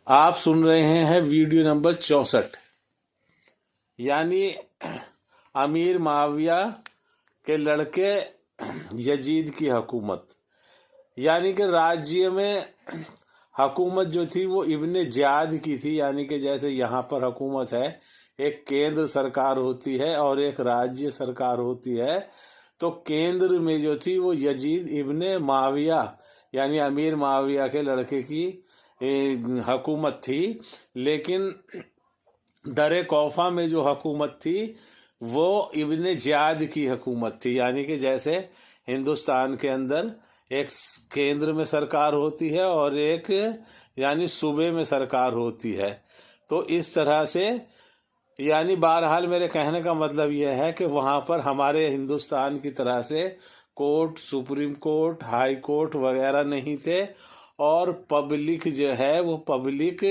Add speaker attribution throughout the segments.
Speaker 1: آپ سن رہے ہیں ویڈیو نمبر 64، یعنی امیر معاویہ کے لڑکے یزید کی حکومت، یعنی کہ راجیہ میں حکومت جو تھی وہ ابن زیاد کی تھی، یعنی کہ جیسے یہاں پر حکومت ہے، ایک کیندر سرکار ہوتی ہے اور ایک راجیہ سرکار ہوتی ہے۔ تو کیندر میں جو تھی وہ یزید ابن معاویہ یعنی امیر معاویہ کے لڑکے کی حکومت تھی، لیکن در کوفہ میں جو حکومت تھی وہ ابن زیاد کی حکومت تھی، یعنی کہ جیسے ہندوستان کے اندر ایک کیندر میں سرکار ہوتی ہے اور ایک یعنی صوبے میں سرکار ہوتی ہے۔ تو اس طرح سے یعنی بہرحال میرے کہنے کا مطلب یہ ہے کہ وہاں پر ہمارے ہندوستان کی طرح سے court, supreme court, high court وغیرہ نہیں تھے، اور پبلک جو ہے وہ پبلک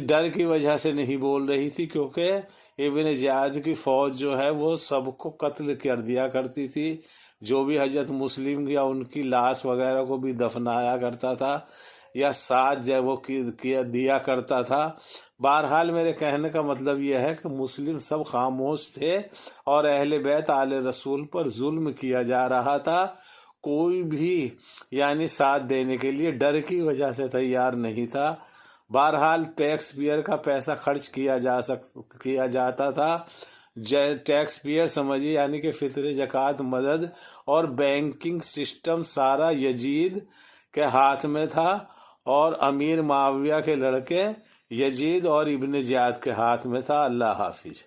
Speaker 1: ڈر کی وجہ سے نہیں بول رہی تھی، کیونکہ ابن زیاد کی فوج جو ہے وہ سب کو قتل کر دیا کرتی تھی، جو بھی حضرت مسلم یا ان کی لاش وغیرہ کو بھی دفنایا کرتا تھا یا ساتھ جو وہ دیا کرتا تھا۔ بہرحال میرے کہنے کا مطلب یہ ہے کہ مسلم سب خاموش تھے اور اہل بیت آل رسول پر ظلم کیا جا رہا تھا، کوئی بھی یعنی ساتھ دینے کے لیے ڈر کی وجہ سے تیار نہیں تھا۔ بہرحال ٹیکس پیئر کا پیسہ خرچ کیا جاتا تھا، ٹیکس پیئر سمجھیے، یعنی کہ فطر، زکوٰۃ، مدد اور بینکنگ سسٹم سارا یزید کے ہاتھ میں تھا، اور امیر معاویہ کے لڑکے یزید اور ابن زیاد کے ہاتھ میں تھا۔ اللہ حافظ۔